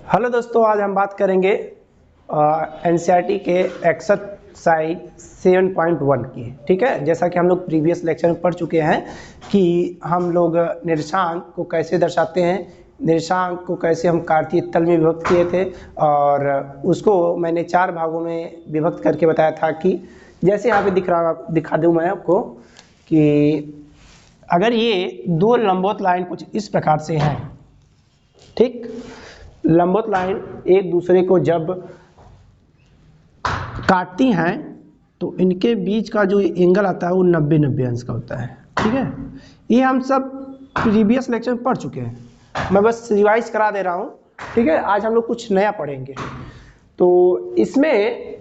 Hello दोस्तों, आज हम बात करेंगे एनसीईआरटी के एक्सरसाइज 7.1 की। ठीक है, जैसा कि हम लोग प्रीवियस लेक्चर में पढ़ चुके हैं कि हम लोग निर्देशांक को कैसे दर्शाते हैं, निर्देशांक को कैसे हम कार्तीय तल में विभक्त किए थे और उसको मैंने 4 भागों में विभक्त करके बताया था कि जैसे यहाँ पे दिखा दूँ मैं आपको कि अगर ये दो लंबवत लाइन कुछ इस प्रकार से हैं, ठीक, लंबवत लाइन एक दूसरे को जब काटती हैं तो इनके बीच का जो एंगल आता है वो 90 अंश का होता है। ठीक है, ये हम सब प्रीवियस लेक्चर में पढ़ चुके हैं, मैं बस रिवाइज करा दे रहा हूँ। ठीक है, आज हम लोग कुछ नया पढ़ेंगे। तो इसमें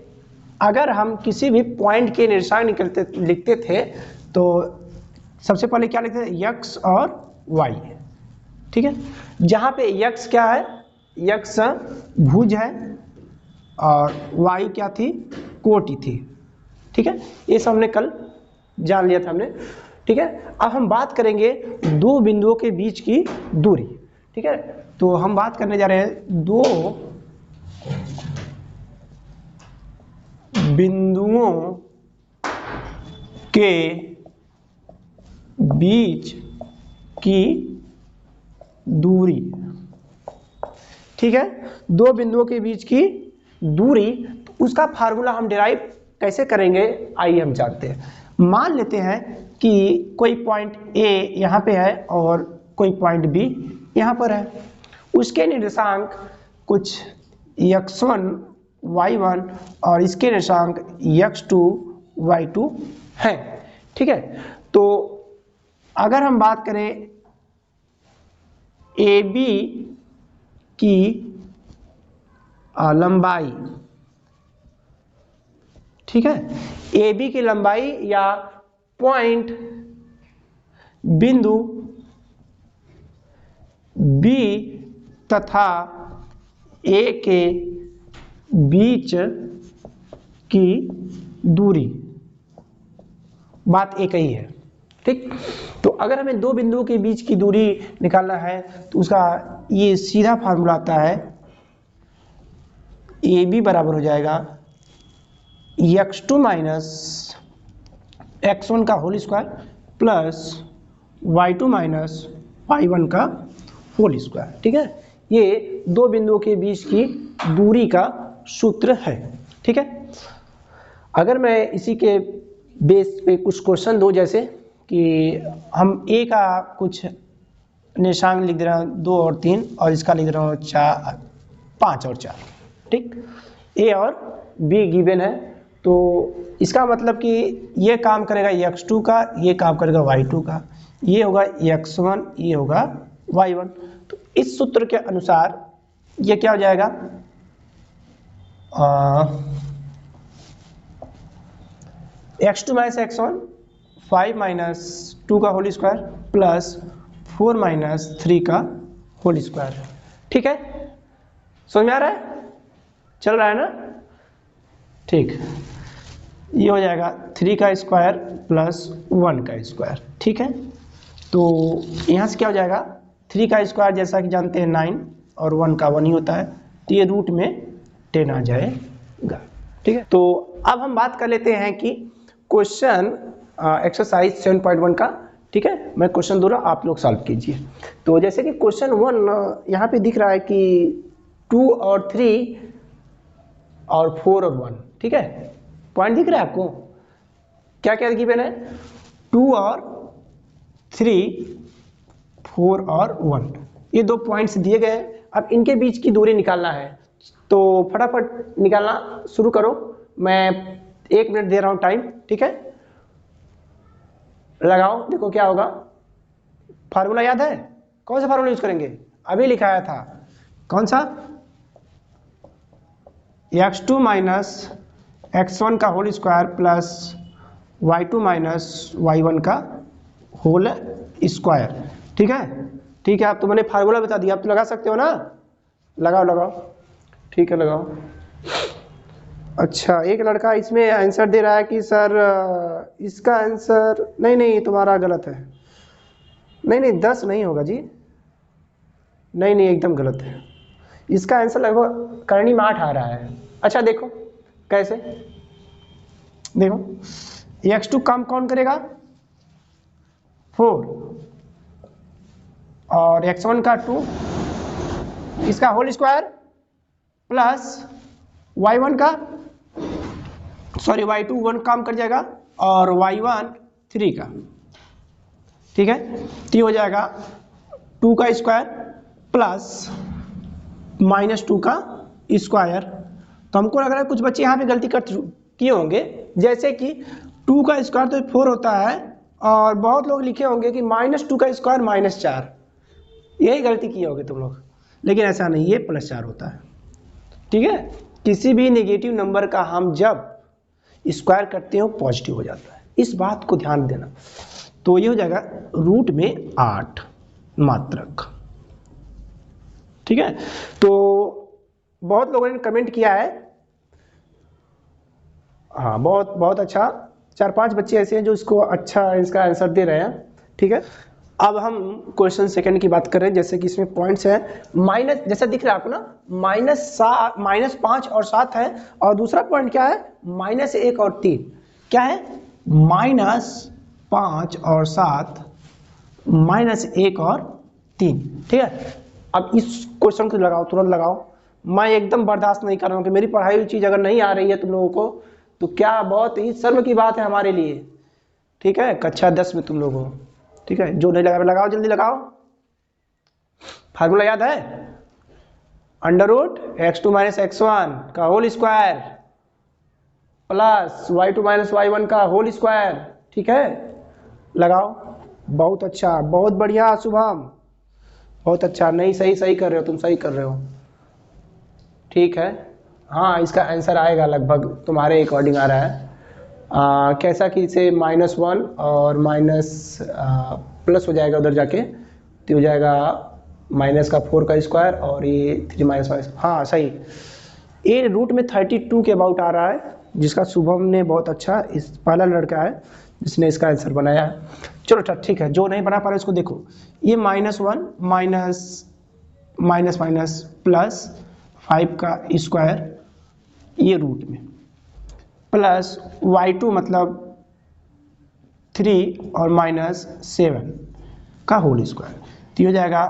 अगर हम किसी भी पॉइंट के निर्देशांक लिखते थे तो सबसे पहले क्या लिखते थे, x और y। ठीक है, जहाँ पे x क्या है, x भुज है और y क्या थी, कोटि थी। ठीक है, ये सब हमने कल जान लिया था हमने। ठीक है, अब हम बात करेंगे दो बिंदुओं के बीच की दूरी। ठीक है, तो हम बात करने जा रहे हैं दो बिंदुओं के बीच की दूरी। ठीक है, दो बिंदुओं के बीच की दूरी, तो उसका फार्मूला हम डिराइव कैसे करेंगे आइए हम जानते हैं। मान लेते हैं कि कोई पॉइंट A यहाँ पे है और कोई पॉइंट B यहाँ पर है, उसके निर्देशांक कुछ x1 y1 और इसके निर्देशांक x2 y2 है। ठीक है, तो अगर हम बात करें AB की लंबाई, ठीक है, AB की लंबाई या पॉइंट बिंदु B तथा A के बीच की दूरी, बात एक ही है। ठीक, तो अगर हमें दो बिंदुओं के बीच की दूरी निकालना है तो उसका ये सीधा फार्मूला आता है, AB बराबर हो जाएगा x2 माइनस x1 का whole square plus y2 minus y1 का होल स्क्वायर। ठीक है, ये दो बिंदुओं के बीच की दूरी का सूत्र है। ठीक है, अगर मैं इसी के बेस पे कुछ क्वेश्चन दूं, जैसे कि हम A का कुछ निशान लिख दे रहा हूँ 2 और 3 और इसका लिख रहा हूँ 5 और 4। ठीक, A और B गिवन है, तो इसका मतलब कि ये काम करेगा x2 का, ये काम करेगा y2 का, ये होगा x1, ये होगा y1। तो इस सूत्र के अनुसार ये क्या हो जाएगा, x2 माइनस x1 5 माइनस 2 का होल स्क्वायर प्लस 4 माइनस 3 का होल स्क्वायर। ठीक है, समझ में आ रहा है, चल रहा है ना। ठीक, ये हो जाएगा 3 का स्क्वायर प्लस 1 का स्क्वायर। ठीक है, तो यहाँ से क्या हो जाएगा, 3 का स्क्वायर जैसा कि जानते हैं 9 और 1 का 1 ही होता है, तो ये रूट में 10 आ जाएगा। ठीक है, तो अब हम बात कर लेते हैं कि क्वेश्चन एक्सरसाइज 7.1 का। ठीक है, मैं क्वेश्चन दे रहा हूँ, आप लोग सॉल्व कीजिए। तो जैसे कि क्वेश्चन 1 यहाँ पे दिख रहा है कि 2 और 3 और 4 और 1। ठीक है, पॉइंट दिख रहा है आपको, क्या क्या गिवन है, 2 और 3, 4 और 1, ये दो पॉइंट्स दिए गए हैं। अब इनके बीच की दूरी निकालना है, तो फटाफट निकालना शुरू करो, मैं 1 मिनट दे रहा हूँ टाइम। ठीक है, लगाओ, देखो क्या होगा। फार्मूला याद है, कौन सा फार्मूला यूज करेंगे, अभी लिखाया था, कौन सा, x2 माइनस x1 का whole square plus y2 minus y1 का होल स्क्वायर। ठीक है, ठीक है, आप तो मैंने फार्मूला बता दिया, आप तो लगा सकते हो ना, लगाओ लगाओ। ठीक है, लगाओ। अच्छा, एक लड़का इसमें आंसर दे रहा है कि सर इसका आंसर नहीं तुम्हारा गलत है। नहीं 10 नहीं होगा जी, नहीं एकदम गलत है, इसका आंसर लगभग करनी में 8 आ रहा है। अच्छा देखो कैसे, देखो x2 काम कौन करेगा 4 और x1 का 2, इसका होल स्क्वायर प्लस y1 का सॉरी y2 1 काम कर जाएगा और y1 3 का, ठीक है। तो हो जाएगा 2 का स्क्वायर प्लस -2 का स्क्वायर। तो हमको लग रहा है कुछ बच्चे यहाँ पे गलती कर किए होंगे, जैसे कि 2 का स्क्वायर तो 4 होता है और बहुत लोग लिखे होंगे कि -2 का स्क्वायर -4, यही गलती किए होंगे तुम लोग, लेकिन ऐसा नहीं, ये +4 होता है, ठीक है। किसी भी नेगेटिव नंबर का हम जब स्क्वायर करते हो पॉजिटिव हो जाता है, इस बात को ध्यान देना। तो ये हो जाएगा रूट में 8 मात्रक, ठीक है। तो बहुत लोगों ने कमेंट किया है, हाँ बहुत अच्छा, 4-5 बच्चे ऐसे हैं जो इसको अच्छा इसका आंसर दे रहे हैं, ठीक है। अब हम क्वेश्चन सेकंड की बात करें, जैसे कि इसमें पॉइंट्स है माइनस, जैसा दिख रहा है आपको ना, -5 और 7 है, और दूसरा पॉइंट क्या है -1 और 3, क्या है -5 और 7, -1 और 3, ठीक है। अब इस क्वेश्चन को लगाओ, तुरंत लगाओ, मैं एकदम बर्दाश्त नहीं कर रहा हूँ कि मेरी पढ़ाई हुई चीज़ अगर नहीं आ रही है तुम लोगों को, तो क्या बहुत ही शर्म की बात है हमारे लिए, ठीक है। कक्षा 10 में तुम लोगों, ठीक है, जो नहीं लगा लगाओ, जल्दी लगाओ। फार्मूला याद है, √x2 - x1 का whole square plus y2 - y1 का होल स्क्वायर, ठीक है, लगाओ। बहुत अच्छा, बहुत बढ़िया शुभम, बहुत अच्छा, नहीं सही कर रहे हो तुम, सही कर रहे हो, ठीक है। हाँ इसका आंसर आएगा लगभग तुम्हारे अकॉर्डिंग आ रहा है। कैसा कि इसे -1 और प्लस हो जाएगा उधर जाके, तो हो जाएगा -4 का स्क्वायर और ये 3 - 5, हाँ सही। ये रूट में 32 के अबाउट आ रहा है, जिसका शुभम ने बहुत अच्छा, इस पहला लड़का है जिसने इसका आंसर बनाया है। चलो ठीक है, जो नहीं बना पा रहा इसको देखो, ये -1 माइनस प्लस 5 का स्क्वायर, ये रूट में प्लस y2 मतलब 3 और -7 का होल स्क्वायर, तो हो जाएगा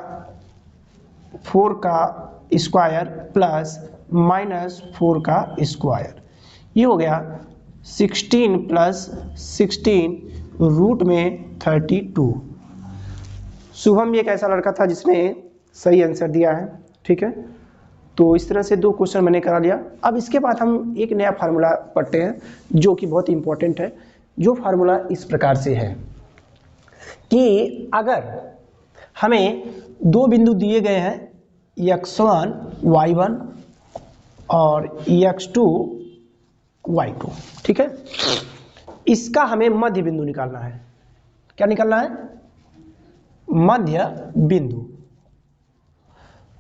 4 का स्क्वायर प्लस -4 का स्क्वायर, ये हो गया 16 + 16 रूट में 32। शुभम एक ऐसा लड़का था जिसने सही आंसर दिया है, ठीक है। तो इस तरह से 2 क्वेश्चन मैंने करा लिया। अब इसके बाद हम एक नया फार्मूला पढ़ते हैं जो कि बहुत इंपॉर्टेंट है। जो फार्मूला इस प्रकार से है कि अगर हमें 2 बिंदु दिए गए हैं x1 y1 और x2 y2, ठीक है, इसका हमें मध्य बिंदु निकालना है। क्या निकालना है? मध्य बिंदु,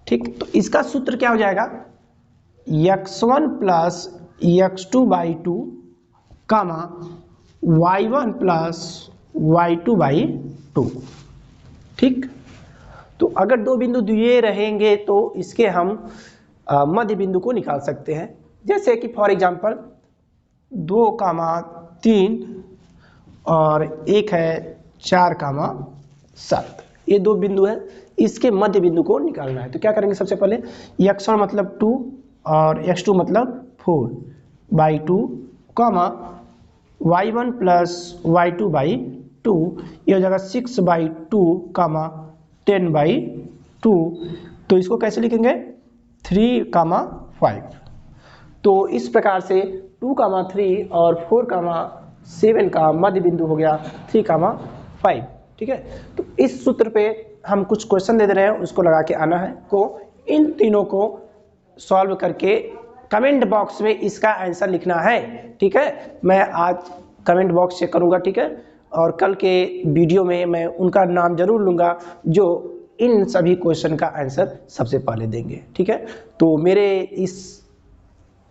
ठीक। तो इसका सूत्र क्या हो जाएगा, x1 + x2/2 कामा y1 + y2/2, ठीक। तो अगर 2 बिंदु दिए रहेंगे तो इसके हम मध्य बिंदु को निकाल सकते हैं। जैसे कि फॉर एग्जांपल 2, 3 और एक है 4, 7, ये 2 बिंदु है, इसके मध्य बिंदु को निकालना है। तो क्या करेंगे, सबसे पहले x1 मतलब 2 और x2 मतलब 4/2 कामा y1 + y2/2, ये हो जाएगा 6/2 कामा 10/2। तो इसको कैसे लिखेंगे, 3, 5। तो इस प्रकार से 2, 3 और 4, 7 का मध्य बिंदु हो गया 3, 5, ठीक है। तो इस सूत्र पे हम कुछ क्वेश्चन दे रहे हैं, उसको लगा के आना है को, इन तीनों को सॉल्व करके कमेंट बॉक्स में इसका आंसर लिखना है, ठीक है। मैं आज कमेंट बॉक्स चेक करूंगा, ठीक है, और कल के वीडियो में मैं उनका नाम जरूर लूँगा जो इन सभी क्वेश्चन का आंसर सबसे पहले देंगे, ठीक है। तो मेरे इस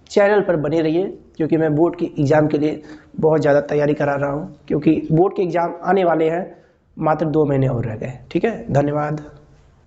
चैनल पर बने रहिए, क्योंकि मैं बोर्ड की एग्ज़ाम के लिए बहुत ज़्यादा तैयारी करा रहा हूँ, क्योंकि बोर्ड के एग्ज़ाम आने वाले हैं, मात्र 2 महीने और रह गए, ठीक है। धन्यवाद।